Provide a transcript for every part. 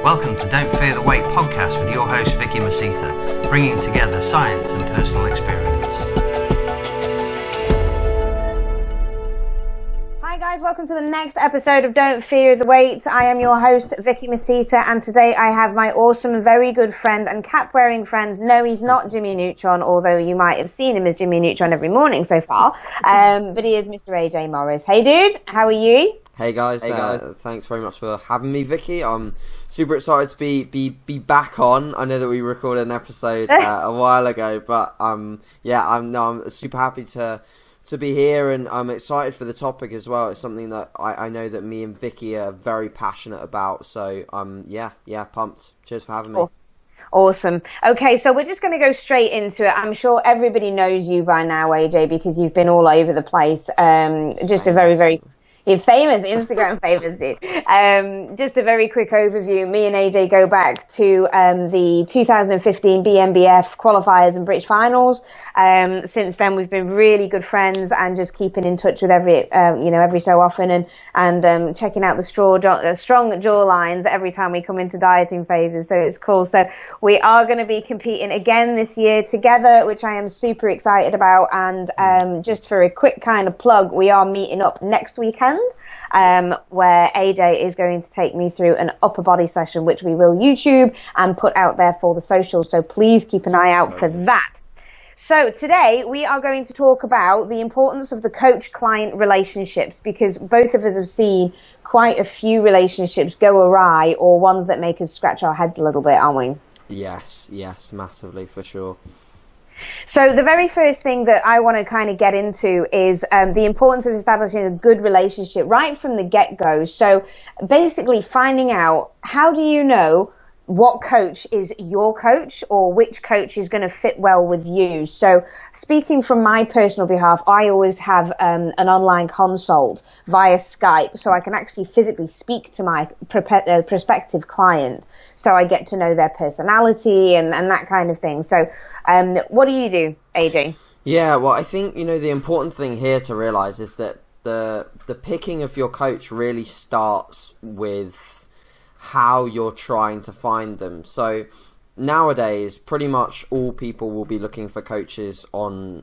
Welcome to Don't Fear the Weight podcast with your host Vicky Masita, bringing together science and personal experience. Hi guys, welcome to the next episode of Don't Fear the Weight. I am your host Vicky Masita, and today I have my awesome, very good friend and cap-wearing friend. No, he's not Jimmy Neutron, although you might have seen him as Jimmy Neutron every morning so far. But he is Mr. AJ Morris. Hey dude, how are you? Hey guys, thanks very much for having me, Vicky. I'm super excited to be back on. I know that we recorded an episode a while ago, but I'm super happy to be here, and I'm excited for the topic as well. It's something that I know that me and Vicky are very passionate about. So pumped. Cheers for having me. Awesome. Okay, so we're just going to go straight into it. I'm sure everybody knows you by now, AJ, because you've been all over the place. Just a very famous, Instagram famous dude. Just a very quick overview. Me and AJ go back to the 2015 BNBF qualifiers and British finals. Since then, we've been really good friends and just keeping in touch with every so often and checking out the strong jaw lines every time we come into dieting phases. So it's cool. So we are going to be competing again this year together, which I am super excited about. And just for a quick kind of plug, we are meeting up next weekend. Where AJ is going to take me through an upper body session, which we will YouTube and put out there for the socials. So please keep an eye out for that. So today we are going to talk about the importance of the coach-client relationships, because both of us have seen quite a few relationships go awry, or ones that make us scratch our heads a little bit, aren't we? Yes, massively, for sure. So the very first thing that I want to kind of get into is the importance of establishing a good relationship right from the get-go. So basically finding out, how do you know what coach is your coach, or which coach is going to fit well with you? So speaking from my personal behalf, I always have an online consult via Skype, so I can actually physically speak to my prospective client, so I get to know their personality and that kind of thing. So what do, AJ? Yeah, well, I think, the important thing here to realize is that the picking of your coach really starts with how you're trying to find them. So nowadays, pretty much all people will be looking for coaches on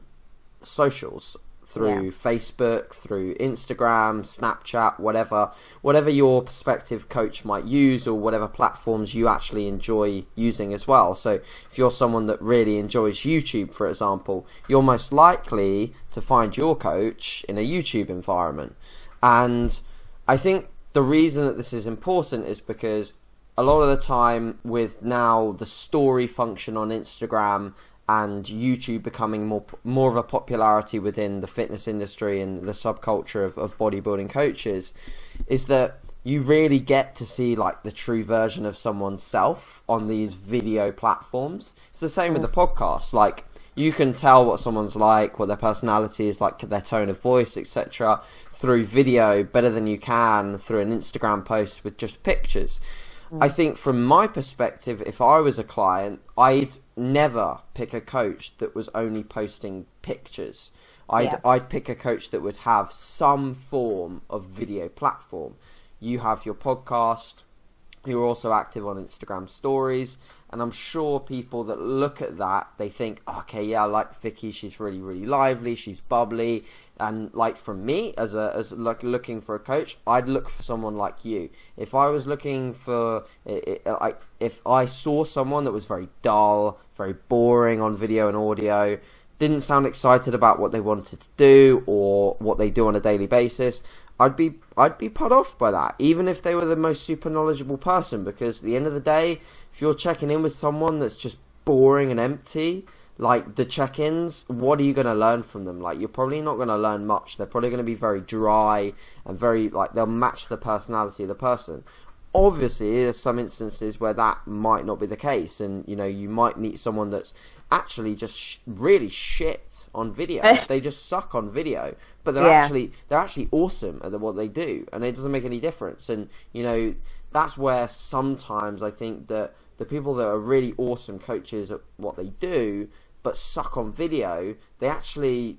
socials, through Facebook, through Instagram, Snapchat, whatever your prospective coach might use, or whatever platforms you actually enjoy using as well. So if you're someone that really enjoys YouTube, for example, you're most likely to find your coach in a YouTube environment. And I think the reason that this is important is because a lot of the time, with now the story function on Instagram and YouTube becoming more of a popularity within the fitness industry and the subculture of bodybuilding coaches, is that you really get to see like the true version of someone's self on these video platforms. It's the same with the podcast. Like, you can tell what someone's like, what their personality is like, their tone of voice, etc., through video better than you can through an Instagram post with just pictures. I think from my perspective, if I was a client, I'd never pick a coach that was only posting pictures. I'd pick a coach that would have some form of video platform. You have your podcast, you're also active on Instagram stories, and I'm sure people that look at that, they think, okay, yeah, I like Vicky, she's really, really lively, she's bubbly. And like, from me, as looking for a coach, I'd look for someone like you. If I was looking for, if I saw someone that was very dull, very boring on video and audio, didn't sound excited about what they wanted to do or what they do on a daily basis, I'd be put off by that, even if they were the most super knowledgeable person, because at the end of the day, if you're checking in with someone that's just boring and empty, like the check-ins, what are you going to learn from them? Like, you're probably not going to learn much. They're probably going to be very dry and very, like, they'll match the personality of the person. Obviously, there's some instances where that might not be the case, and you might meet someone that's actually just really shit on video. They just suck on video, but they're actually awesome at what they do, and it doesn't make any difference. And that's where sometimes I think that the people that are really awesome coaches at what they do but suck on video, they actually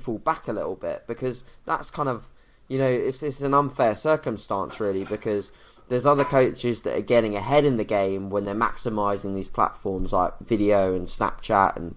fall back a little bit, because that's kind of, it's an unfair circumstance really, because there's other coaches that are getting ahead in the game when they're maximizing these platforms like video and Snapchat and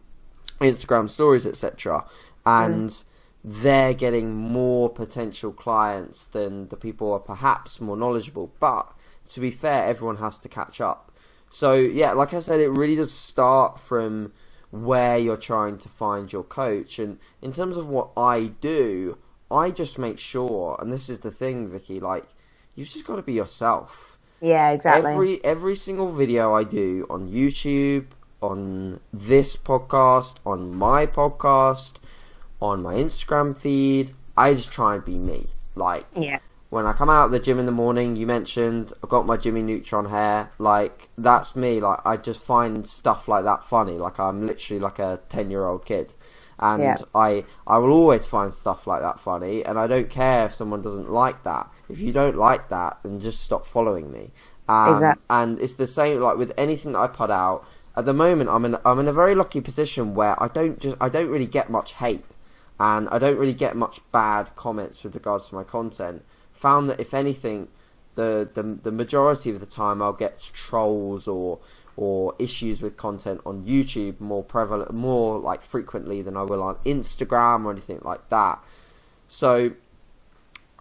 Instagram stories, etc. And they're getting more potential clients than the people who are perhaps more knowledgeable. But to be fair, everyone has to catch up. So yeah, like I said, it really does start from where you're trying to find your coach. And in terms of what I do, I just make sure, and this is the thing, Vicky, like, you've just got to be yourself. Yeah, exactly. Every single video I do on YouTube, on this podcast, on my podcast, on my Instagram feed, I just try and be me. Like, when I come out of the gym in the morning, you mentioned I've got my Jimmy Neutron hair. Like, that's me. Like, I just find stuff like that funny. Like, I'm literally like a 10-year-old kid. And I will always find stuff like that funny, and I don't care if someone doesn't like that. If you don't like that, then just stop following me. Exactly. And it's the same like with anything that I put out. At the moment, I'm in a very lucky position where I don't really get much hate, and I don't really get much bad comments with regards to my content. Found that if anything, the majority of the time I'll get trolls or issues with content on YouTube more like frequently than I will on Instagram or anything like that. So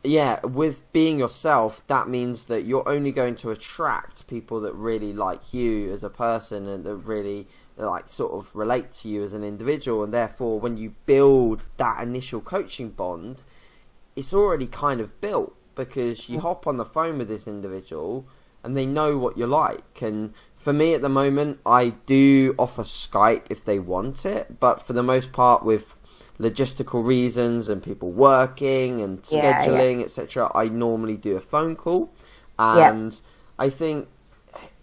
yeah, with being yourself, that means that you're only going to attract people that really like you as a person and that really like sort of relate to you as an individual. And therefore, when you build that initial coaching bond, it's already kind of built, because you hop on the phone with this individual and they know what you're like. And for me at the moment, I do offer Skype if they want it, but for the most part, with logistical reasons and people working and scheduling, etc., I normally do a phone call. And I think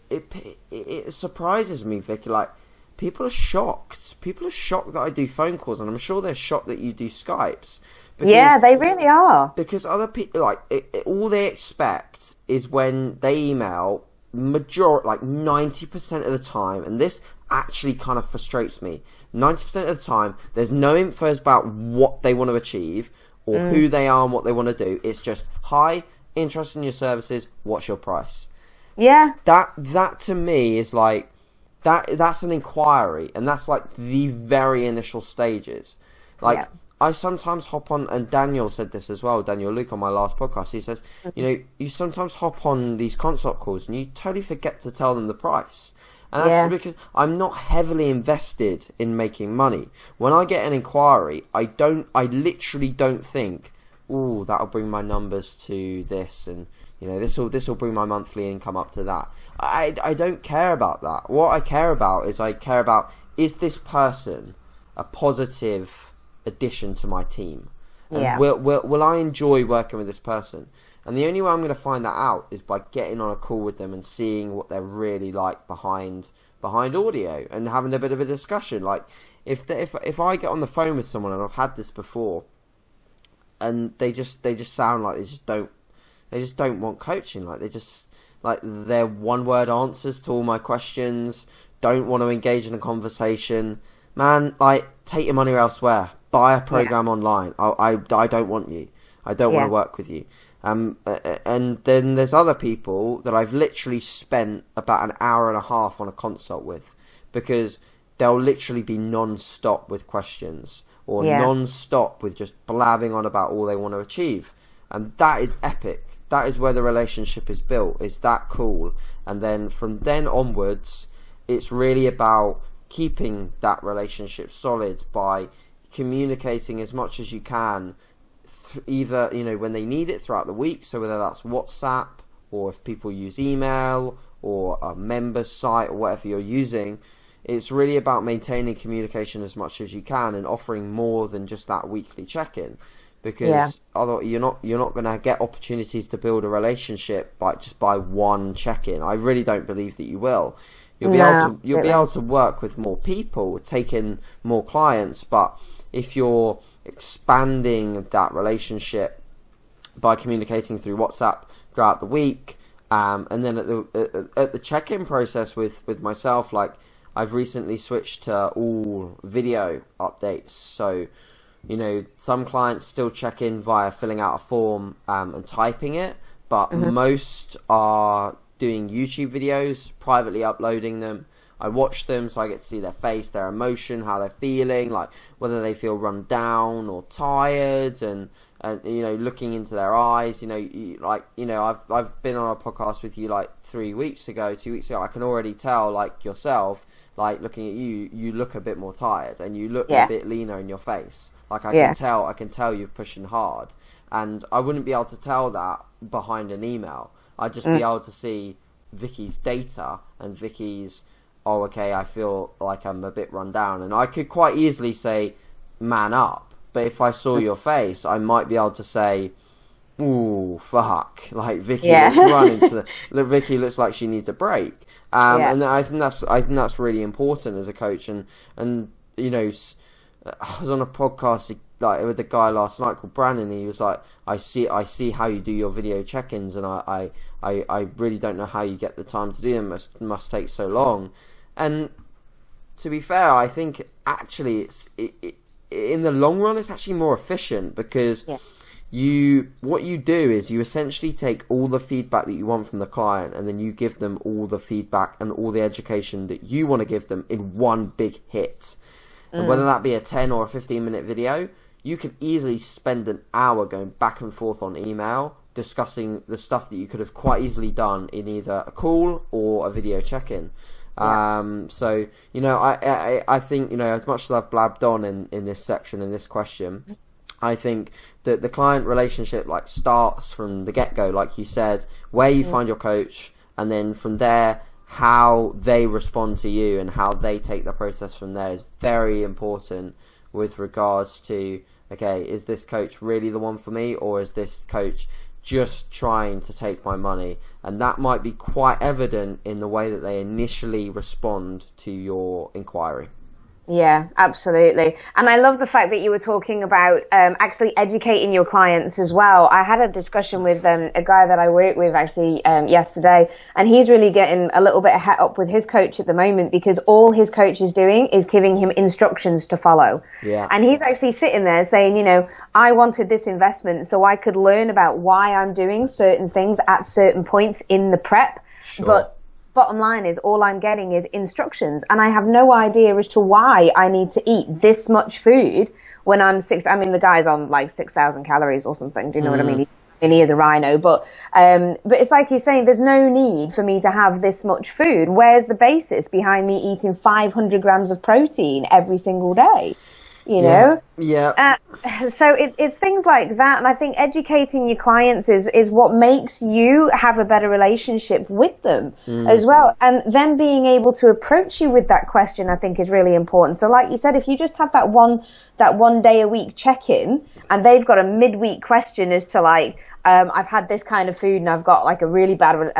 it surprises me, Vicky, like, people are shocked that I do phone calls, and I'm sure they're shocked that you do Skypes. Because, they really are. Because other people, like, all they expect is when they email, like 90% of the time, and this actually kind of frustrates me, 90% of the time, there's no info about what they want to achieve or who they are and what they want to do. It's just, hi, interested in your services, what's your price? Yeah. That to me is like, that's an inquiry, and that's like the very initial stages. Like, I sometimes hop on, and Daniel said this as well, Daniel Luke, on my last podcast. He says, you know, you sometimes hop on these consult calls and you totally forget to tell them the price. And that's because I'm not heavily invested in making money. When I get an inquiry, I literally don't think, ooh, that'll bring my numbers to this, and you know, this will bring my monthly income up to that. I don't care about that. What I care about is this person a positive addition to my team? And will I enjoy working with this person? And the only way I'm going to find that out is by getting on a call with them and seeing what they're really like behind audio and having a bit of a discussion. Like, if I get on the phone with someone, and I've had this before, and they just sound like they just don't want coaching. Like, they just, like, they're one-word answers to all my questions, don't want to engage in a conversation. Man, like, take your money elsewhere. Buy a program online. I don't want you. I don't want to work with you. And then there's other people that I've literally spent about an hour and a half on a consult with, because they'll literally be non-stop with questions, or non-stop with just blabbing on about all they want to achieve. And that is epic. That is where the relationship is built. It's that cool. And then from then onwards, it's really about keeping that relationship solid by communicating as much as you can, either, you know, when they need it throughout the week, so whether that's WhatsApp, or if people use email or a member site or whatever you're using. It's really about maintaining communication as much as you can and offering more than just that weekly check-in, because otherwise you're not going to get opportunities to build a relationship by one check-in. I really don't believe that you will. You'll be able to work with more people, take in more clients, but if you're expanding that relationship by communicating through WhatsApp throughout the week, and then at the check-in process with myself, like, I've recently switched to all video updates. So, you know, some clients still check in via filling out a form and typing it, but most are doing YouTube videos, privately uploading them. I watch them so I get to see their face, their emotion, how they're feeling, like whether they feel run down or tired, and you know, looking into their eyes. You know, I've been on a podcast with you like 2 weeks ago. I can already tell, like yourself, like looking at you, you look a bit more tired and you look a bit leaner in your face. Like I can tell you're pushing hard, and I wouldn't be able to tell that behind an email. I'd just be able to see Vicky's data and Vicky's, oh, okay, I feel like I'm a bit run down. And I could quite easily say, man up. But if I saw your face, I might be able to say, ooh, fuck. Like, Vicky looks running to the... Vicky looks like she needs a break. And I think that's really important as a coach. And you know, I was on a podcast like with a guy last night called Brandon. He was like, I see how you do your video check-ins, and I really don't know how you get the time to do them. It must take so long. And to be fair, I think actually in the long run it's actually more efficient, because what you do is you essentially take all the feedback that you want from the client, and then you give them all the feedback and all the education that you want to give them in one big hit. And whether that be a 10 or a 15-minute video, you could easily spend an hour going back and forth on email discussing the stuff that you could have quite easily done in either a call or a video check-in. So, you know, I think, you know, as much as I've blabbed on in this section, in this question, I think that the client relationship like starts from the get-go, like you said, where you find your coach, and then from there, how they respond to you and how they take the process from there is very important with regards to, okay, is this coach really the one for me, or is this coach just trying to take my money? And that might be quite evident in the way that they initially respond to your inquiry. Yeah, absolutely. And I love the fact that you were talking about actually educating your clients as well. I had a discussion with a guy that I work with actually yesterday, and he's really getting a little bit ahead up with his coach at the moment, because all his coach is doing is giving him instructions to follow. Yeah. And he's actually sitting there saying, you know, I wanted this investment so I could learn about why I'm doing certain things at certain points in the prep. Sure. But bottom line is all I'm getting is instructions, and I have no idea as to why I need to eat this much food when the guy's on like 6,000 calories or something. Do you know what I mean? He is a rhino, but it's like he's saying there's no need for me to have this much food. Where's the basis behind me eating 500 grams of protein every single day? You know? Yeah. So it's things like that. And I think educating your clients is what makes you have a better relationship with them as well. And them being able to approach you with that question, I think, is really important. So like you said, if you just have that one day a week check-in, and they've got a midweek question as to like, I've had this kind of food and I've got like a really bad,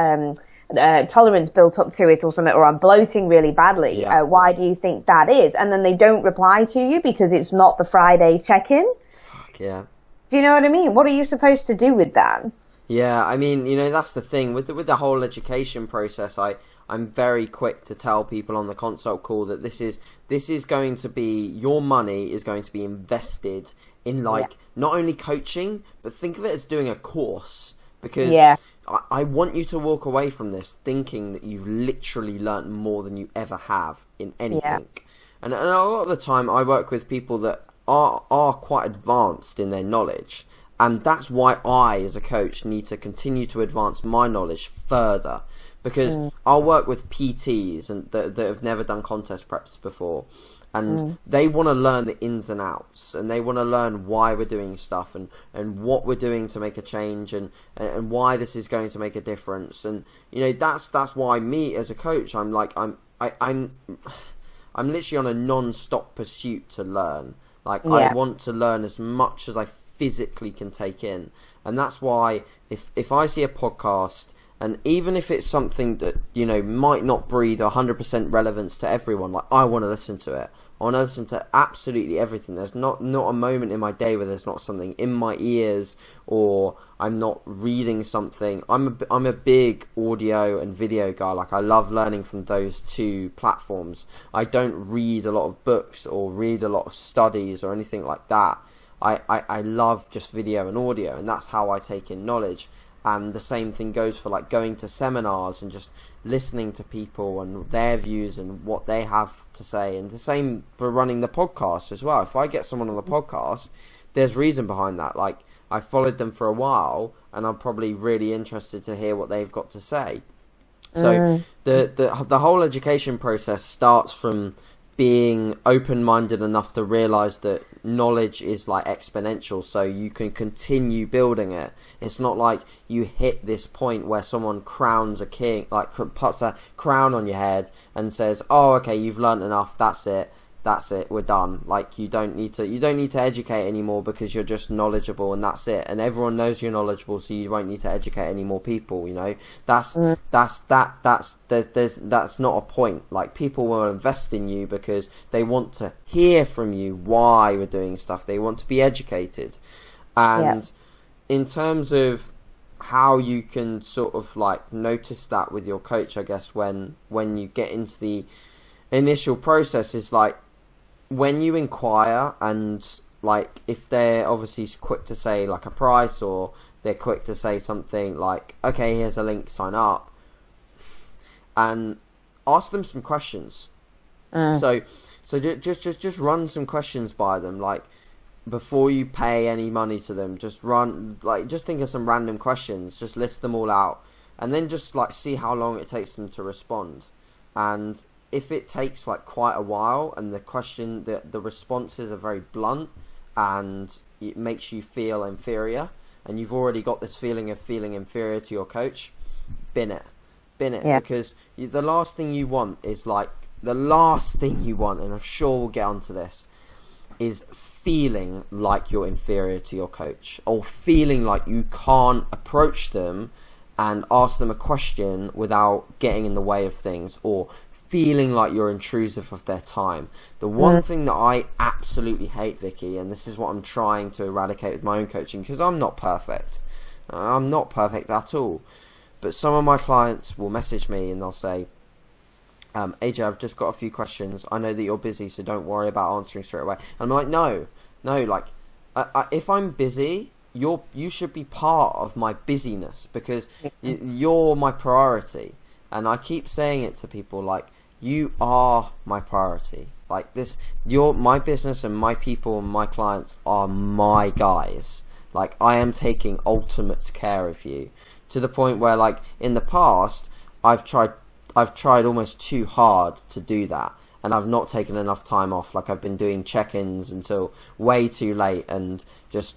tolerance built up to it or something, or I'm bloating really badly. Why do you think that is? And then they don't reply to you because it's not the Friday check-in. Fuck yeah. Do you know what I mean? What are you supposed to do with that? Yeah, I mean, you know, that's the thing with the whole education process. I'm very quick to tell people on the consult call that this is going to be, your money is going to be invested in like not only coaching, but think of it as doing a course. Because I want you to walk away from this thinking that you've literally learnt more than you ever have in anything. And a lot of the time I work with people that are quite advanced in their knowledge. And that's why I, as a coach, need to continue to advance my knowledge further. Because I'll work with PTs that have never done contest preps before. And they want to learn the ins and outs, and they want to learn why we're doing stuff, and what we're doing to make a change, and why this is going to make a difference. And you know, that's why me as a coach, I'm literally on a non-stop pursuit to learn. Like I want to learn as much as I physically can take in, and that's why if I see a podcast, and even if it's something that, you know, might not breed 100% relevance to everyone, like I want to listen to it. I want to listen to absolutely everything. There's not a moment in my day where there's not something in my ears, or I'm not reading something. I'm a big audio and video guy. Like I love learning from those two platforms. I don't read a lot of books or read a lot of studies or anything like that. I love just video and audio, and that's how I take in knowledge. And the same thing goes for like going to seminars and just listening to people and their views and what they have to say. And the same for running the podcast as well. If I get someone on the podcast, there's reason behind that. Like, I followed them for a while and I'm probably really interested to hear what they've got to say. So the whole education process starts from being open-minded enough to realize that knowledge is like exponential, so you can continue building it. It's not like you hit this point where someone crowns a king, like puts a crown on your head and says, oh, okay, you've learned enough, that's it, we're done. Like, you don't need to educate anymore because you're just knowledgeable and that's it. And everyone knows you're knowledgeable, so you won't need to educate any more people, you know. That's not a point. Like, people will invest in you because they want to hear from you why we're doing stuff. They want to be educated. And in terms of how you can sort of like notice that with your coach, I guess, when you get into the initial process, is like, when you inquire and like if they're obviously quick to say like a price, or they're quick to say something like, okay, here's a link, sign up, and ask them some questions. So just run some questions by them, like before you pay any money to them. Just think of some random questions, just list them all out, and then just like see how long it takes them to respond. And if it takes like quite a while and the responses are very blunt and it makes you feel inferior, and you've already got this feeling of feeling inferior to your coach, bin it, because the last thing you want, and I'm sure we'll get onto this, is feeling like you're inferior to your coach, or feeling like you can't approach them and ask them a question without getting in the way of things, or feeling like you're intrusive of their time. The one thing that I absolutely hate, Vicky, and this is what I'm trying to eradicate with my own coaching, because I'm not perfect. I'm not perfect at all. But some of my clients will message me and they'll say, AJ, I've just got a few questions. I know that you're busy, so don't worry about answering straight away. And I'm like, no, like, if I'm busy, you should be part of my busyness, because you're my priority. And I keep saying it to people, like, you are my priority. Like, my business and my people and my clients are my guys. Like, I am taking ultimate care of you, to the point where, like, in the past, I've tried almost too hard to do that, and I've not taken enough time off. Like, I've been doing check-ins until way too late, and just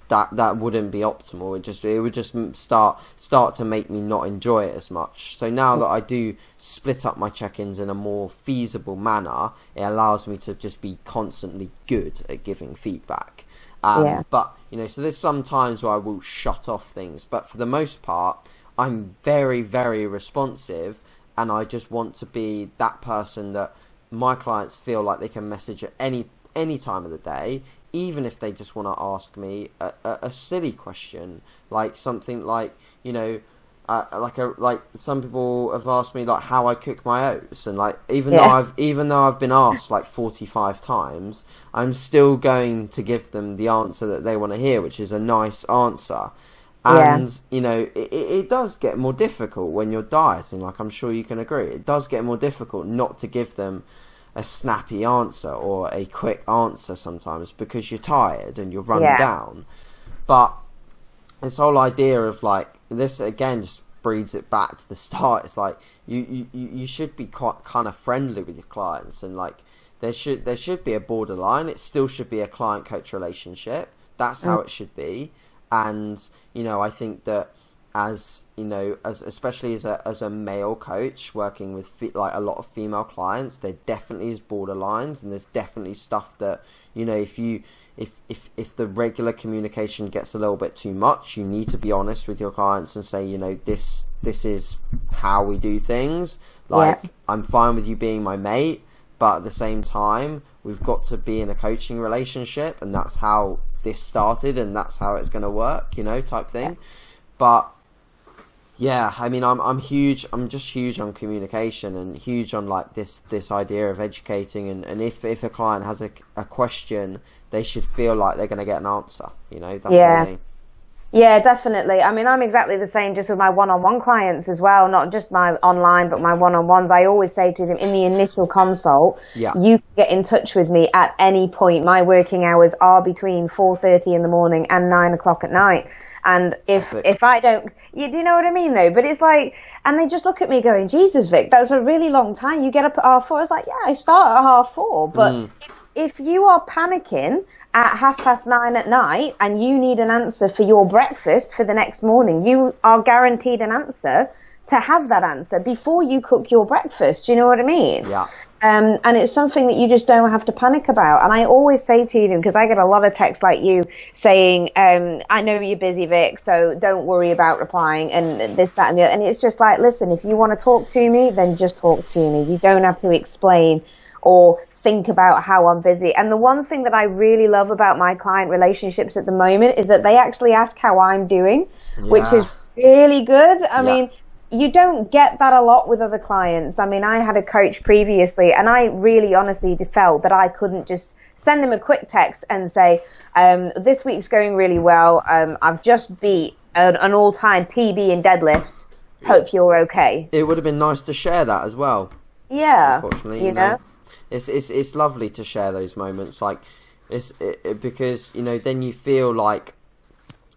that wouldn't be optimal. It would just start to make me not enjoy it as much. So now that I do split up my check-ins in a more feasible manner, it allows me to just be constantly good at giving feedback. But, you know, so there's some times where I will shut off things, but for the most part, I'm very, very responsive, and I just want to be that person that my clients feel like they can message at any time of the day, even if they just want to ask me a silly question, like something like, you know, like some people have asked me like how I cook my oats, and like even though I've been asked like 45 times, I'm still going to give them the answer that they want to hear, which is a nice answer. And you know, it does get more difficult when you're dieting. Like, I'm sure you can agree, it does get more difficult not to give them a snappy answer or a quick answer sometimes, because you're tired and you're run down. But this whole idea of like, this again just breeds it back to the start. It's like you should be quite kind of friendly with your clients, and like there should be a borderline. It still should be a client coach relationship. That's how it should be. And you know, I think that especially as a male coach working with like a lot of female clients, there definitely is borderlines, and there's definitely stuff that, you know, if the regular communication gets a little bit too much, you need to be honest with your clients and say, you know, this is how we do things. Like, I'm fine with you being my mate, but at the same time, we've got to be in a coaching relationship, and that's how this started, and that's how it's going to work, you know, type thing. But yeah, I mean, I'm just huge on communication, and huge on like this idea of educating, and if a client has a question, they should feel like they're going to get an answer, you know. That's what I mean. Yeah, definitely. I mean, I'm exactly the same just with my one-on-one clients as well, not just my online, but my one-on-ones. I always say to them in the initial consult, you can get in touch with me at any point. My working hours are between 4:30 in the morning and 9 o'clock at night. And if I don't, do you know what I mean though? But it's like, and they just look at me going, Jesus, Vic, that was a really long time. You get up at 4:30. It's like, yeah, I start at 4:30. But if you are panicking at 9:30 at night and you need an answer for your breakfast for the next morning, you are guaranteed an answer to have that answer before you cook your breakfast. Do you know what I mean? Yeah. And it's something that you just don't have to panic about. And I always say to them, because I get a lot of texts like you saying, I know you're busy, Vic, so don't worry about replying and this, that, and the other. And it's just like, listen, if you want to talk to me, then just talk to me. You don't have to explain or think about how I'm busy. And the one thing that I really love about my client relationships at the moment is that they actually ask how I'm doing, which is really good. I mean, you don't get that a lot with other clients. I mean, I had a coach previously and I really honestly felt that I couldn't just send him a quick text and say, this week's going really well. I've just beat an all-time PB in deadlifts. Hope you're okay. It would have been nice to share that as well. Yeah. Unfortunately, you know. It's lovely to share those moments, like because then you feel like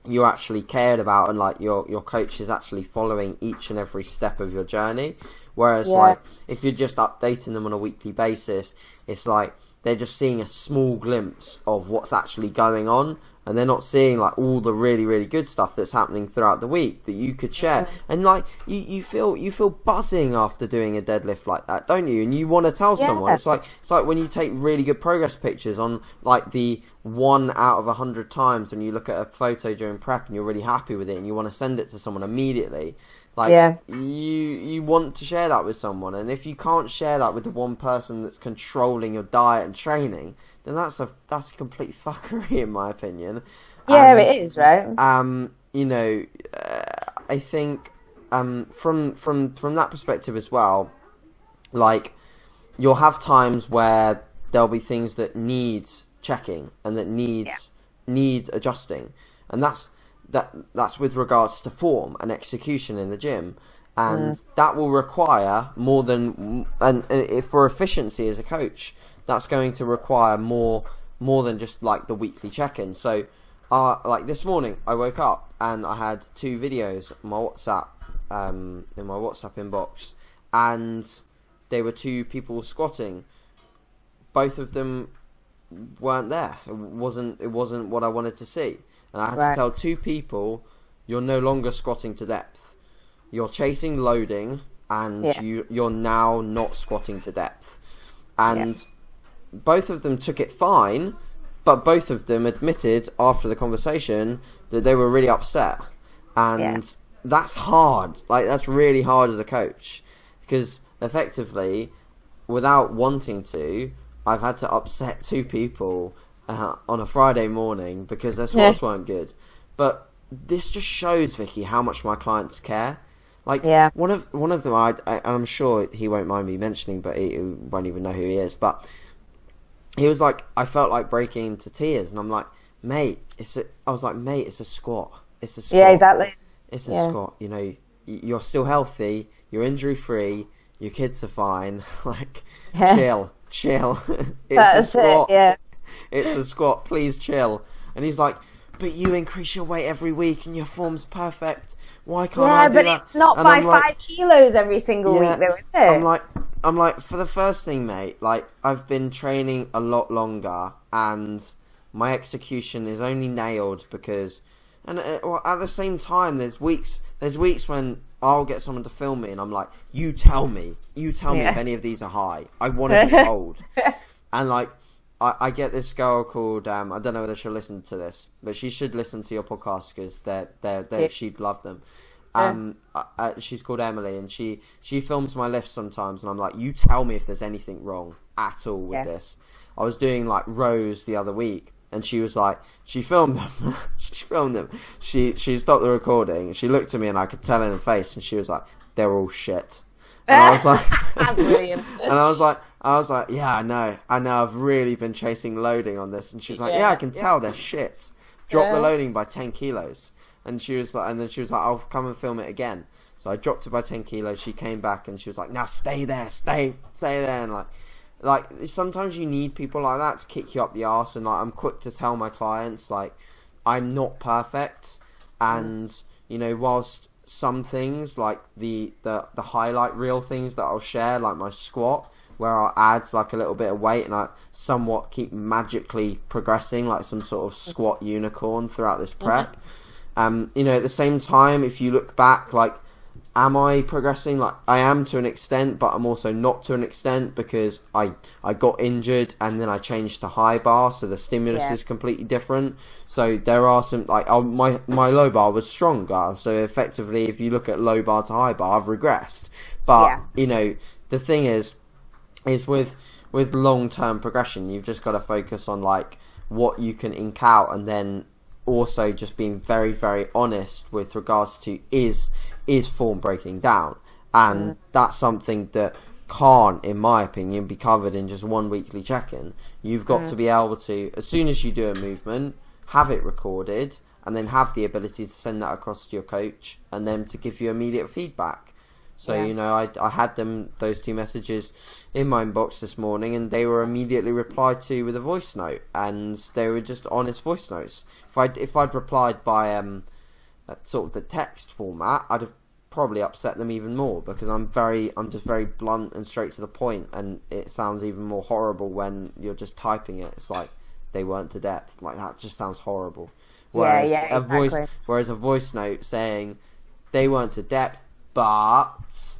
you're actually cared about and like your coach is actually following each and every step of your journey. Whereas like if you're just updating them on a weekly basis, it's like they're just seeing a small glimpse of what's actually going on, and they're not seeing like all the really, really good stuff that's happening throughout the week that you could share. And like you feel buzzing after doing a deadlift like that, don't you? And you want to tell someone. It's like when you take really good progress pictures on like the 1 out of 100 times when you look at a photo during prep and you're really happy with it and you want to send it to someone immediately. Like you want to share that with someone, and if you can't share that with the one person that's controlling your diet and training, then that's a complete fuckery in my opinion. Yeah, it is, right? I think from that perspective as well, like you'll have times where there'll be things that needs checking and that needs adjusting, and that's with regards to form and execution in the gym, and that will require more than and for efficiency as a coach, that's going to require more than just like the weekly check-in. So like this morning I woke up and I had 2 videos on my WhatsApp in my WhatsApp inbox, and they were 2 people squatting. Both of them weren't there. It wasn't what I wanted to see. And I had to tell 2 people, you're no longer squatting to depth. You're chasing loading, and you're now not squatting to depth. And both of them took it fine, but both of them admitted after the conversation that they were really upset. And that's hard. Like, that's really hard as a coach. Because effectively, without wanting to, I've had to upset 2 people on a Friday morning because their squats weren't good. But this just shows, Vicky, how much my clients care. Like one of them, I'm sure he won't mind me mentioning, but he won't even know who he is. But he was like, I felt like breaking into tears, and I'm like, mate, it's a squat. It's a squat. Yeah, exactly. It's a squat. You know, you're still healthy. You're injury free. Your kids are fine. Like, chill. It's a squat. It's a squat, please chill. And he's like, but you increase your weight every week and your form's perfect. Why can't I do that? Yeah, but it's not and by 5 kilos every single week though, is it? I'm like, for the first thing, mate, like, I've been training a lot longer and my execution is only nailed because... And at the same time, there's weeks when I'll get someone to film me and I'm like, you tell me if any of these are high. I want to be told. And like, I get this girl called I don't know whether she'll listen to this, but she should listen to your podcast because she'd love them. She's called Emily, and she films my lifts sometimes, and I'm like, you tell me if there's anything wrong at all with this. I was doing like rows the other week, and she was like, she filmed them. She stopped the recording. She looked at me, and I could tell in her face, and she was like, they're all shit. And I was like, brilliant. And I was like, yeah, I know, I've really been chasing loading on this. And she was like, yeah, I can tell they're shit. Drop the loading by 10 kilos. And she was like, and then she was like, I'll come and film it again. So I dropped her by 10 kilos. She came back and she was like, now stay there, stay there. And like sometimes you need people like that to kick you up the arse. And like, I'm quick to tell my clients, like, I'm not perfect. And, you know, whilst some things like the highlight reel things that I'll share, like my squat, where I'll add like a little bit of weight and I somewhat keep magically progressing like some sort of squat unicorn throughout this prep. You know, at the same time, if you look back, like, am I progressing? Like, I am to an extent, but I'm also not to an extent because I got injured and then I changed to high bar, so the stimulus is completely different. So there are some, like, my low bar was stronger, so effectively, if you look at low bar to high bar, I've regressed. But, you know, the thing is with long-term progression, you've just got to focus on, like, what you can ink out, and then also just being very, very honest with regards to is form breaking down. And that's something that can't, in my opinion, be covered in just one weekly check-in. You've got to be able to, as soon as you do a movement, have it recorded, and then have the ability to send that across to your coach and then to give you immediate feedback. So, you know, I had those 2 messages in my inbox this morning, and they were immediately replied to with a voice note, and they were just honest voice notes. If I'd replied by sort of the text format, I'd have probably upset them even more, because I'm just very blunt and straight to the point, and it sounds even more horrible when you're just typing it. It's like they weren't to depth. Like, that just sounds horrible. Whereas a voice note saying they weren't to depth, but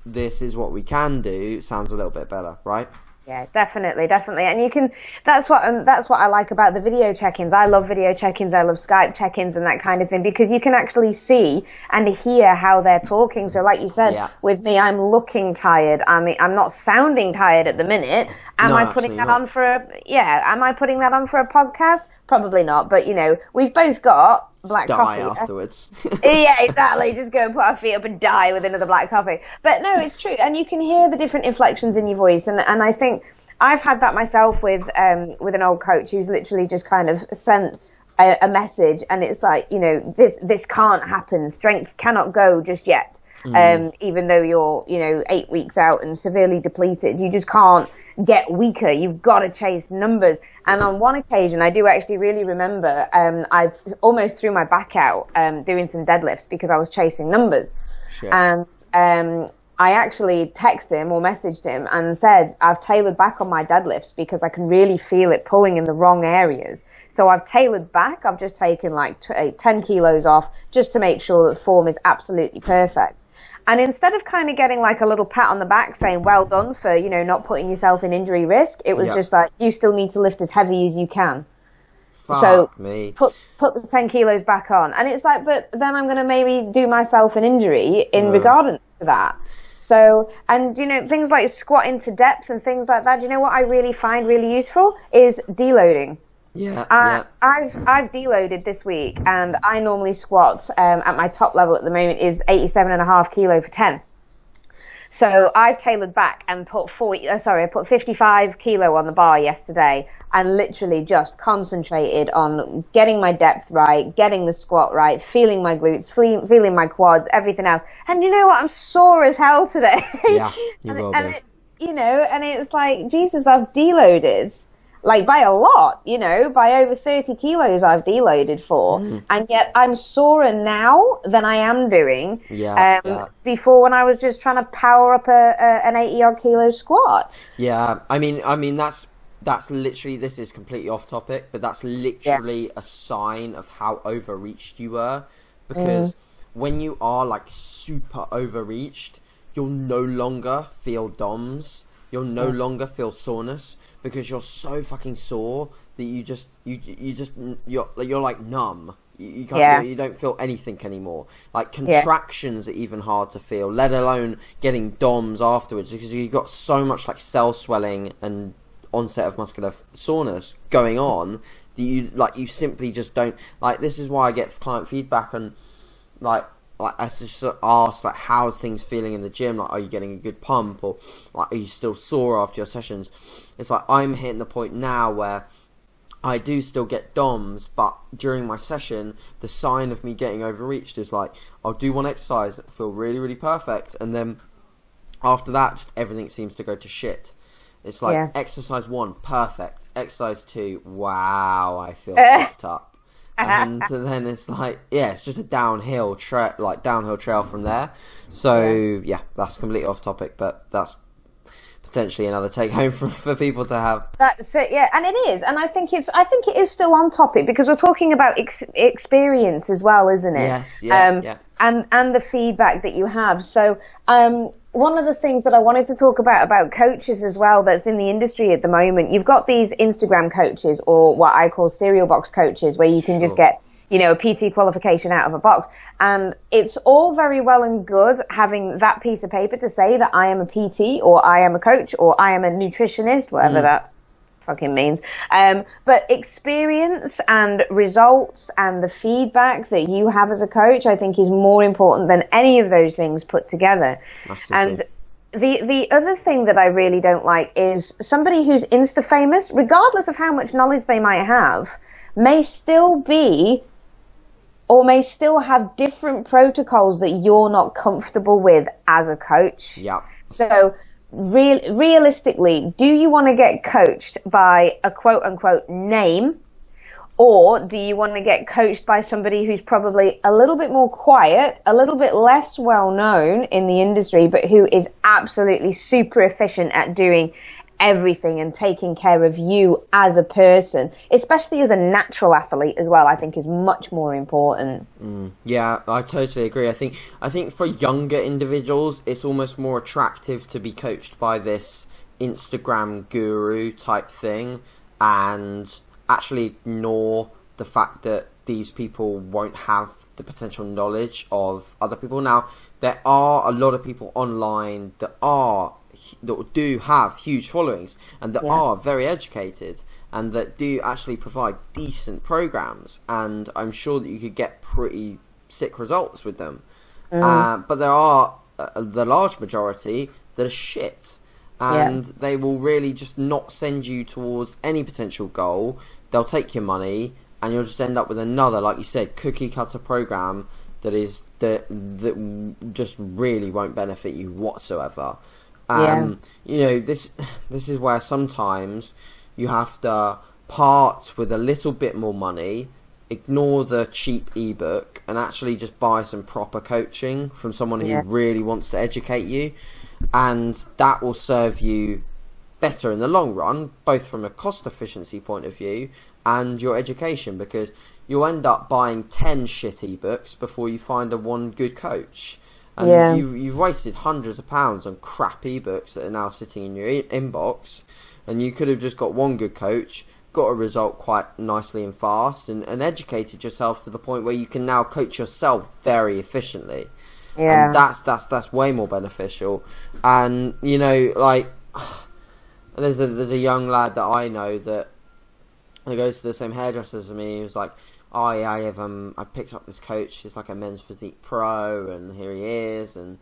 this is what we can do, sounds a little bit better, right? Yeah, definitely. And you can, that's what I like about the video check-ins. I love video check-ins. I love Skype check-ins and that kind of thing, because you can actually see and hear how they're talking. So like you said, with me, I'm looking tired. I mean, I'm not sounding tired at the minute. Am I putting that on for a podcast? Probably not. But, you know, we've both got black coffee. Die afterwards. Yeah, exactly. Just go and put our feet up and die with another black coffee. But no, it's true. And you can hear the different inflections in your voice. And I think I've had that myself with an old coach who's literally just kind of sent a message, and it's like, you know, this can't happen. Strength cannot go just yet. Even though you're, you know, 8 weeks out and severely depleted, you just can't get weaker. You've got to chase numbers. And on one occasion, I do actually really remember, I almost threw my back out doing some deadlifts because I was chasing numbers. Sure. And I actually texted him or messaged him and said, I've tailored back on my deadlifts because I can really feel it pulling in the wrong areas. So I've tailored back. I've just taken like 10 kilos off just to make sure that form is absolutely perfect. And instead of kind of getting like a little pat on the back saying, well done for, you know, not putting yourself in injury risk, it was just like, you still need to lift as heavy as you can. Put the 10 kilos back on. And it's like, but then I'm going to maybe do myself an injury in regarding to that. So, and, you know, things like squatting to depth and things like that, you know what I really find really useful is deloading. I've deloaded this week, and I normally squat at my top level at the moment is 87.5 kilo for 10. So I've tailored back and put 55 kilo on the bar yesterday, and literally just concentrated on getting my depth right, getting the squat right, feeling my glutes, feeling my quads, everything else. And you know what? I'm sore as hell today. Yeah, you will be. It's, you know, and it's like, Jesus, I've deloaded. Like, by a lot, you know, by over 30 kilos I've deloaded for. And yet I'm sorer now than I am doing before, when I was just trying to power up an 80-odd kilo squat. Yeah, I mean that's literally, this is completely off topic, but that's literally a sign of how overreached you were. Because when you are, like, super overreached, you'll no longer feel DOMS. You'll no longer feel soreness, because you're so fucking sore that you're like numb. You can't, you don't feel anything anymore. Like, contractions are even hard to feel, let alone getting DOMS afterwards, because you've got so much like cell swelling and onset of muscular soreness going on that you simply just don't, like, this is why I get client feedback and like I just ask, like, how's things feeling in the gym? Like, are you getting a good pump, or like, are you still sore after your sessions? It's like, I'm hitting the point now where I do still get DOMs, but during my session, the sign of me getting overreached is like, I'll do one exercise that feel really, really perfect, and then after that, just everything seems to go to shit. It's like, exercise 1, perfect. Exercise 2, wow, I feel fucked up. And then it's like, it's just a downhill trail from there. So, that's completely off topic, but that's potentially another take home for people to have. That's it, and it is, and I think it is still on topic because we're talking about experience as well, isn't it? Yes, and the feedback that you have. So one of the things that I wanted to talk about coaches as well that's in the industry at the moment, you've got these Instagram coaches, or what I call cereal box coaches, where you can just get a PT qualification out of a box. And it's all very well and good having that piece of paper to say that I am a PT, or I am a coach, or I am a nutritionist, whatever that fucking means. But experience and results and the feedback that you have as a coach, I think, is more important than any of those things put together. Massively. And the other thing that I really don't like is somebody who's Insta famous, regardless of how much knowledge they might have, may still have different protocols that you're not comfortable with as a coach. Yeah. So realistically, do you want to get coached by a quote unquote name, or do you want to get coached by somebody who's probably a little bit more quiet, a little bit less well known in the industry, but who is absolutely super efficient at doing everything and taking care of you as a person, especially as a natural athlete as well, I think is much more important. Yeah, I totally agree. I think for younger individuals, it's almost more attractive to be coached by this Instagram guru type thing and actually ignore the fact that these people won't have the potential knowledge of other people. Now, there are a lot of people online that do have huge followings and that are very educated and that do actually provide decent programs, and I'm sure that you could get pretty sick results with them. But there are the large majority that are shit, and they will really just not send you towards any potential goal. They'll take your money and you'll just end up with another, like you said, cookie cutter program that just really won't benefit you whatsoever. This is where sometimes you have to part with a little bit more money, ignore the cheap ebook, and actually just buy some proper coaching from someone who really wants to educate you, and that will serve you better in the long run, both from a cost efficiency point of view and your education, because you'll end up buying 10 shit ebooks before you find one good coach. And you've wasted hundreds of pounds on crap ebooks that are now sitting in your inbox, and you could have just got one good coach, got a result quite nicely and fast, and educated yourself to the point where you can now coach yourself very efficiently. And that's way more beneficial. And there's a young lad that I know that goes to the same hairdresser as me. He was like, oh yeah, I picked up this coach. He's like a men's physique pro, and here he is, and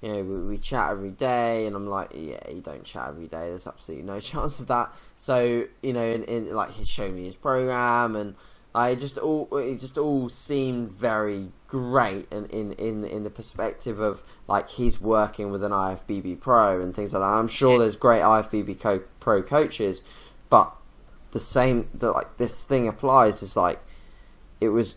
we chat every day. And I'm like, yeah, you don't chat every day. There's absolutely no chance of that. So like he'd show me his program, and it just all seemed very great, and in the perspective of like he's working with an IFBB pro and things like that. I'm sure there's great IFBB pro coaches, but this thing applies is like. It was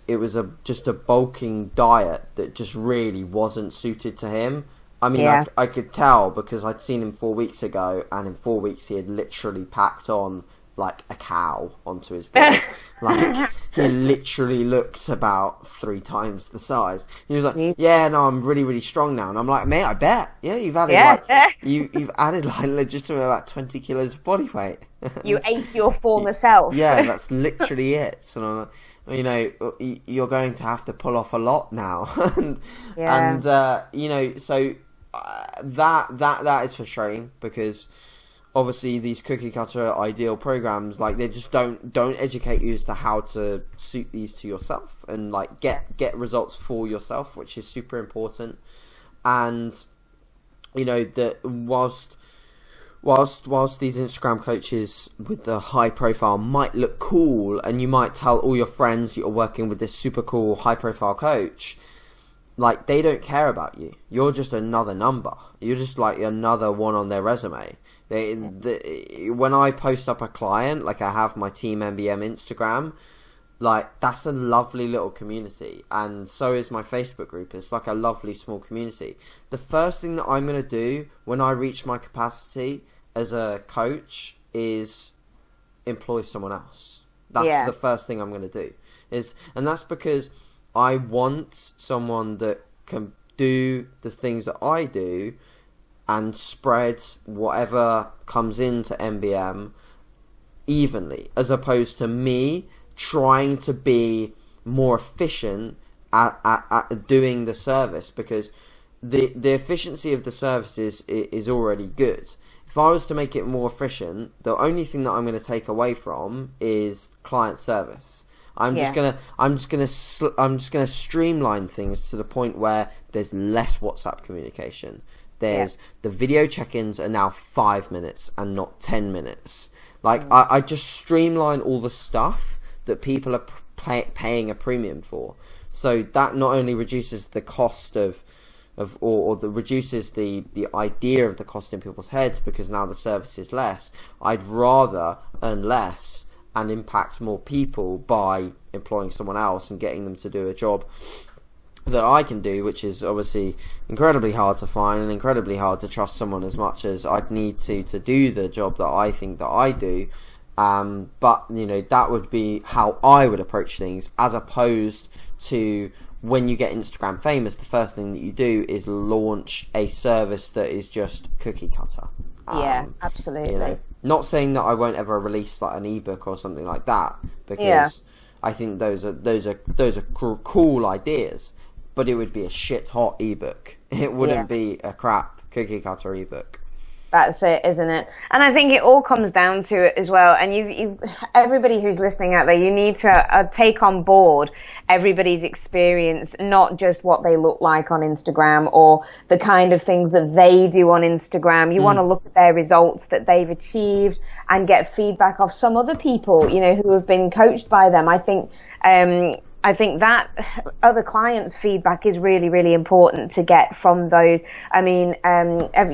just a bulking diet that just really wasn't suited to him. I mean, I could tell because I'd seen him 4 weeks ago, and in 4 weeks he had literally packed on like a cow onto his body. Like he literally looked about 3 times the size. He was like, "Yeah, no, I'm really, really strong now." And I'm like, "Mate, I bet. Yeah, you've added you've added like legitimately about 20 kilos of body weight. You ate your former self." Yeah, that's literally it. So I'm like, you're going to have to pull off a lot now, and that is frustrating because obviously these cookie cutter ideal programs, like they just don't educate you as to how to suit these to yourself and like get results for yourself, which is super important. And that whilst these Instagram coaches with the high profile might look cool, and you might tell all your friends you're working with this super cool high profile coach, like, they don't care about you. You're just another number. You're just like another one on their resume. When I post up a client, like I have my Team MBM Instagram, like, that's a lovely little community, and so is my Facebook group. It's like a lovely small community. The first thing that I'm going to do when I reach my capacity as a coach is employ someone else. That's the first thing I'm going to do. And that's because I want someone that can do the things that I do and spread whatever comes into MBM evenly, as opposed to me trying to be more efficient at doing the service, because the efficiency of the service is already good. If I was to make it more efficient, the only thing that I'm going to take away from is client service. I'm just gonna streamline things to the point where there's less WhatsApp communication. There's the video check-ins are now 5 minutes and not 10 minutes. Like, I just streamline all the stuff that people are paying a premium for. So that not only reduces the cost reduces the idea of the cost in people's heads, because now the service is less. I'd rather earn less and impact more people by employing someone else and getting them to do a job that I can do, which is obviously incredibly hard to find and incredibly hard to trust someone as much as I'd need to do the job that I think that I do. But, you know, that would be how I would approach things, as opposed to when you get Instagram famous, the first thing that you do is launch a service that is just cookie cutter. Absolutely. You know, not saying that I won't ever release like an ebook or something like that, because I think those are cool ideas, but it would be a shit hot ebook. It wouldn't be a crap cookie cutter ebook. That's it, isn't it? And I think it all comes down to it as well. And you everybody who's listening out there, you need to take on board everybody's experience, not just what they look like on Instagram or the kind of things that they do on Instagram. You want to look at their results that they've achieved and get feedback of some other people, you know, who have been coached by them. I think that other clients' feedback is really, really important to get from those. I mean,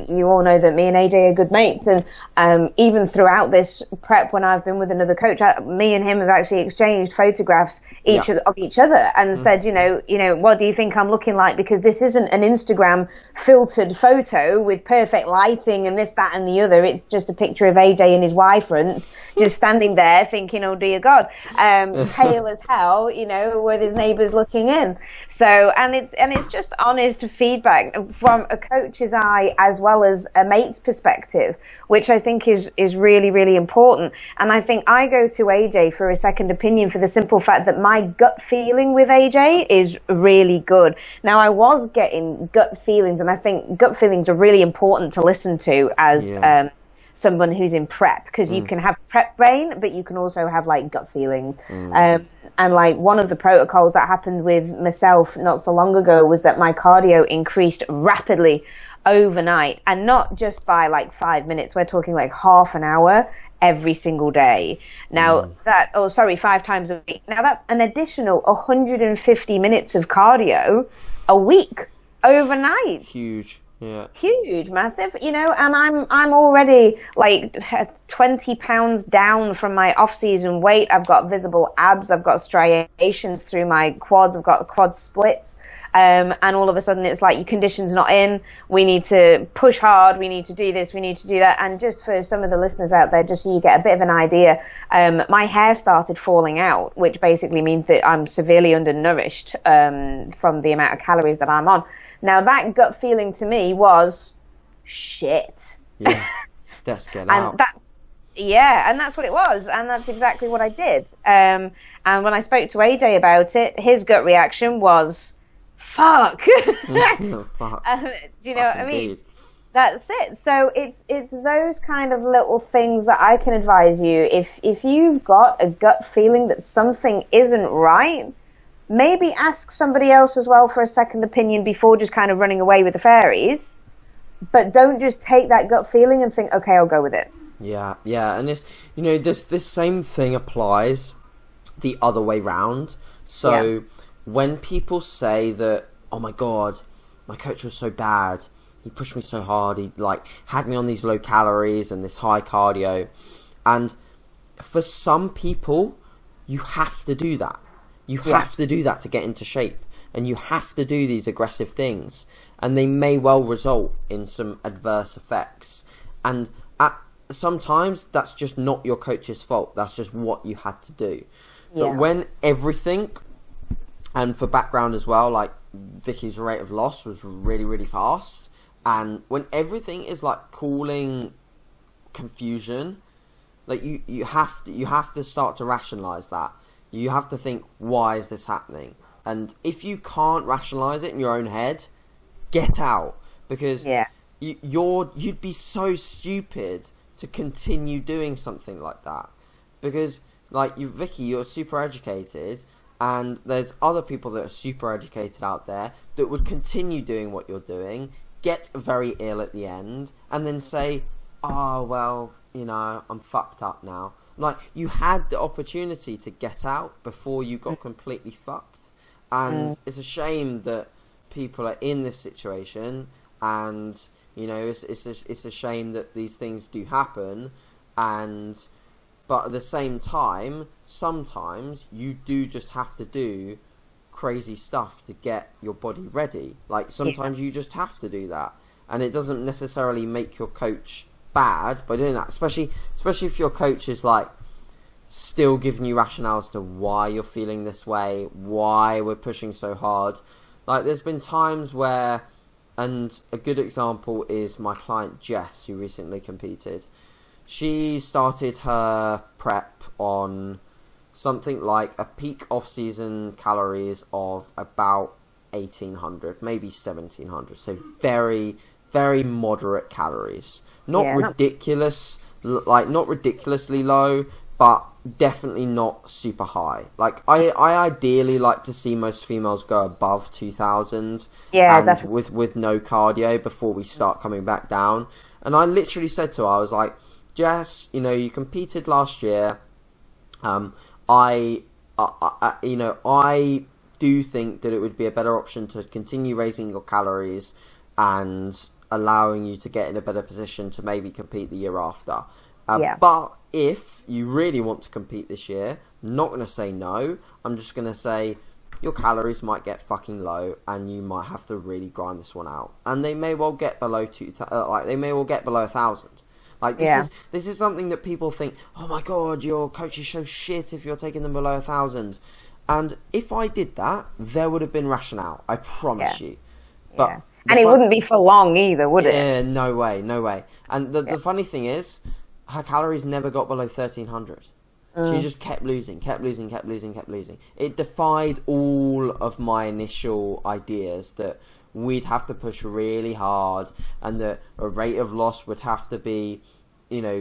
you all know that me and AJ are good mates, and even throughout this prep, when I've been with another coach, me and him have actually exchanged photographs of each other and said, you know, what do you think I'm looking like? Because this isn't an Instagram filtered photo with perfect lighting and this, that, and the other. It's just a picture of AJ and his Y fronts just standing there thinking, oh dear God, pale as hell, you know, with his neighbours looking in. So, and it's just honest feedback from a coach's eye as well as a mate's perspective, which I think is really, really important. And I think I go to AJ for a second opinion for the simple fact that my gut feeling with AJ is really good. Now, I was getting gut feelings, and I think gut feelings are really important to listen to as someone who's in prep, because you can have prep brain, but you can also have like gut feelings. And like one of the protocols that happened with myself not so long ago was that my cardio increased rapidly overnight, and not just by like 5 minutes. We're talking like half an hour every single day. Now 5 times a week. Now that's an additional 150 minutes of cardio a week overnight. Huge. Yeah. Huge, massive, you know, and I'm already like 20 pounds down from my off-season weight. I've got visible abs. I've got striations through my quads. I've got quad splits. And all of a sudden it's like your condition's not in. We need to push hard. We need to do this. We need to do that. And just for some of the listeners out there, just so you get a bit of an idea, my hair started falling out, which basically means that I'm severely undernourished, from the amount of calories that I'm on. Now that gut feeling to me was shit. Yeah. Let's get out. And that's what it was. And that's exactly what I did. And when I spoke to AJ about it, his gut reaction was, fuck. Fuck. Do you know what I mean? That's it. So it's those kind of little things that I can advise you. If you've got a gut feeling that something isn't right, maybe ask somebody else as well for a second opinion before just kind of running away with the fairies. but don't just take that gut feeling and think, okay, I'll go with it. Yeah, and this same thing applies the other way round. So when people say that, oh my god, my coach was so bad, he pushed me so hard, he had me on these low calories and this high cardio, and for some people, you have to do that. You have to do that to get into shape, and you have to do these aggressive things, and they may well result in some adverse effects. And sometimes that's just not your coach's fault. That's just what you had to do. But when everything, and for background as well, Vicky's rate of loss was really, really fast, and when everything is causing confusion, you have to start to rationalize that. You have to think, why is this happening? And if you can't rationalize it in your own head, get out, because you'd be so stupid to continue doing something like that, because Vicky, you're super educated, and there's other people that are super educated out there that would continue doing what you're doing, get very ill at the end, and then say, oh well, I'm fucked up now. You had the opportunity to get out before you got completely fucked, and it's a shame that people are in this situation, and it's a shame that these things do happen, but at the same time, sometimes you do just have to do crazy stuff to get your body ready. Sometimes you just have to do that, and it doesn't necessarily make your coach bad by doing that, especially if your coach is still giving you rationales to why you're feeling this way, why we're pushing so hard. There's been times where, and a good example is my client Jess, who recently competed. She started her prep on something like a peak off-season calories of about 1,800, maybe 1,700. So very, very moderate calories. Not ridiculously low, but definitely not super high. I ideally like to see most females go above 2,000. And with no cardio before we start coming back down. And I literally said to her, I was like, Jess, you competed last year. I do think that it would be a better option to continue raising your calories and allowing you to get in a better position to maybe compete the year after. But if you really want to compete this year, I'm not going to say no. I'm just going to say your calories might get fucking low, and you might have to really grind this one out. And they may well get below 1,000. This is something that people think, oh my god, your coach is so shit if you're taking them below 1,000. And if I did that, there would have been rationale, I promise you. But and it wouldn't be for long either, would it? Yeah, no way. And the funny thing is, her calories never got below 1,300. She just kept losing. It defied all of my initial ideas that we'd have to push really hard, and that a rate of loss would have to be,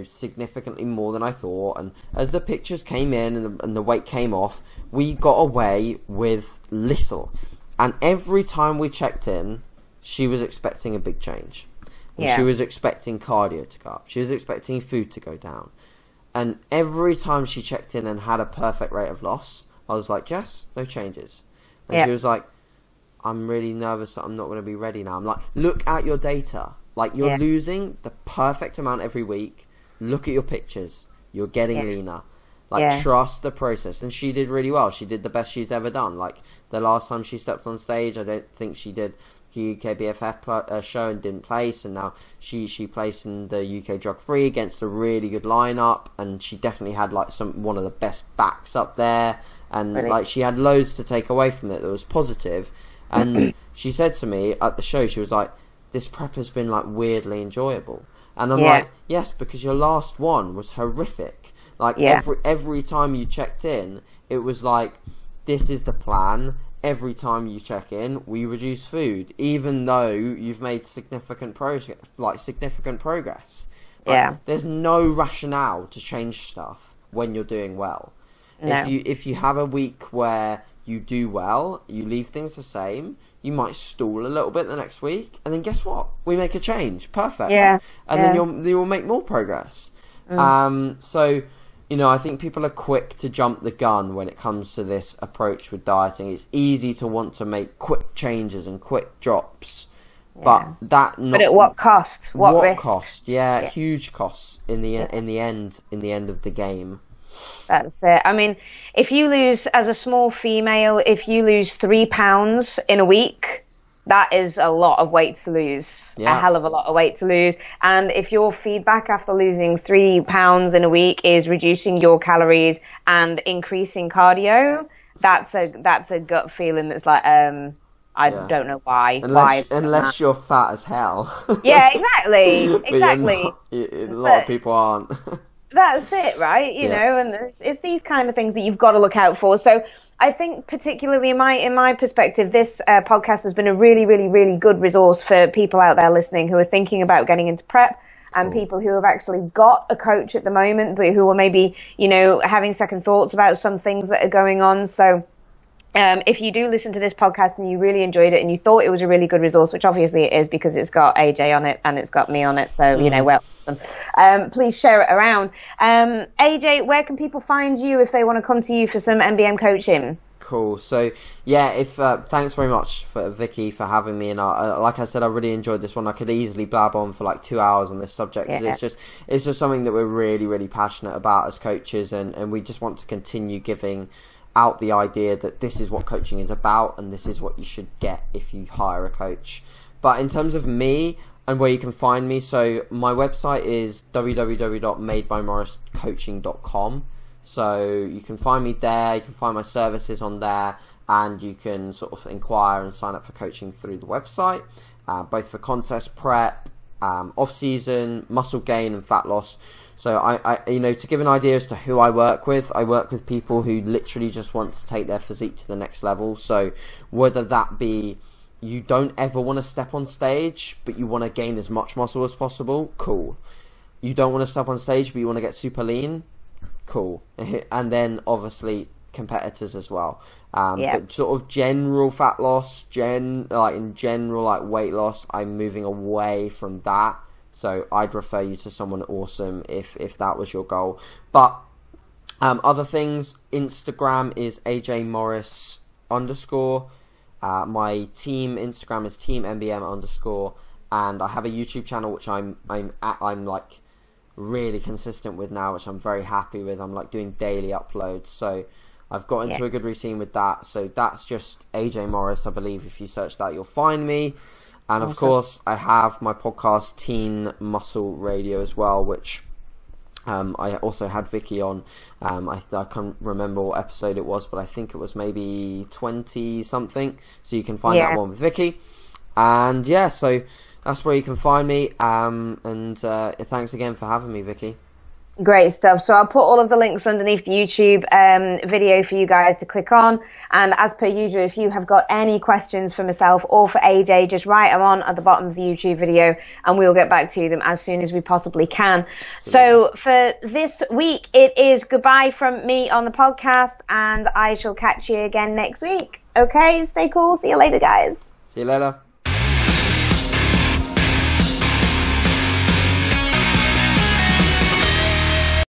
significantly more than I thought. And as the pictures came in and the weight came off, we got away with little. And every time we checked in, she was expecting a big change. And she was expecting cardio to go up. She was expecting food to go down. And every time she checked in and had a perfect rate of loss, I was like, Jess, no changes. And she was like, I'm really nervous that I'm not going to be ready now. I'm like, look at your data. You're losing the perfect amount every week. Look at your pictures. You're getting leaner. Trust the process. And she did really well. She did the best she's ever done. The last time she stepped on stage, I don't think she did the UK BFF show and didn't place, and now she placed in the UK Drug Free against a really good lineup, and she definitely had one of the best backs up there, and really? She had loads to take away from it that was positive. And she said to me at the show, she was like, this prep has been weirdly enjoyable. And I'm like, yes, because your last one was horrific. Every time you checked in, it was this is the plan. Every time you check in, we reduce food, even though you've made significant progress. There's no rationale to change stuff when you're doing well. No. If you have a week where you do well, you leave things the same, you might stall a little bit the next week, and then guess what? We make a change. Perfect. Yeah. And then you'll make more progress. So, you know, I think people are quick to jump the gun when it comes to this approach with dieting. It's easy to want to make quick changes and quick drops. But But at what cost? What risk? cost? Yeah, huge costs in the end of the game. That's it. I mean, if you lose, as a small female, if you lose 3 pounds in a week, that is a lot of weight to lose. A hell of a lot of weight to lose. And if your feedback after losing 3 pounds in a week is reducing your calories and increasing cardio, that's a gut feeling that's like, I don't know why. Unless you're fat as hell. Yeah, exactly. Exactly. A lot of people aren't. That's it, right? You know, and it's these kind of things that you've got to look out for. So I think particularly in my perspective, this podcast has been a really, really, really good resource for people out there listening who are thinking about getting into prep, and people who have actually got a coach at the moment, but who are maybe, you know, having second thoughts about some things that are going on. So if you do listen to this podcast and you really enjoyed it and you thought it was a really good resource, which obviously it is because it's got AJ on it and it's got me on it, so, you know, well, please share it around. AJ, where can people find you if they want to come to you for some MBM coaching? Cool. So, yeah, thanks very much for Vicky for having me. And like I said, I really enjoyed this one. I could easily blab on for like 2 hours on this subject. Yeah. It's just something that we're really, really passionate about as coaches, and we just want to continue giving out the idea that this is what coaching is about and this is what you should get if you hire a coach. But in terms of me and where you can find me, so my website is www.madebymorriscoaching.com. So you can find me there, you can find my services on there, and you can sort of inquire and sign up for coaching through the website, both for contest prep, off-season, muscle gain and fat loss. So I you know, to give an idea as to who I work with people who literally just want to take their physique to the next level. So whether that be you don't ever want to step on stage, but you want to gain as much muscle as possible, cool. You don't want to step on stage, but you want to get super lean, cool. And then obviously competitors as well. But sort of general fat loss, in general weight loss, I'm moving away from that. So I'd refer you to someone awesome if that was your goal. But other things, Instagram is AJ Morris_. My team Instagram is teammBM_, and I have a YouTube channel which I'm like really consistent with now, which I'm very happy with. I'm like doing daily uploads, so I've got into a good routine with that. So that's just AJ Morris, I believe. If you search that, you'll find me. And of course, I have my podcast, Teen Muscle Radio, as well, which I also had Vicky on. I can't remember what episode it was, but I think it was maybe 20 something. So you can find that one with Vicky. And yeah, so that's where you can find me. And thanks again for having me, Vicky. Great stuff. So I'll put all of the links underneath the YouTube video for you guys to click on. And as per usual, if you have got any questions for myself or for AJ, just write them on at the bottom of the YouTube video and we'll get back to them as soon as we possibly can. Absolutely. So for this week, it is goodbye from me on the podcast, and I shall catch you again next week. Okay, stay cool. See you later, guys. See you later.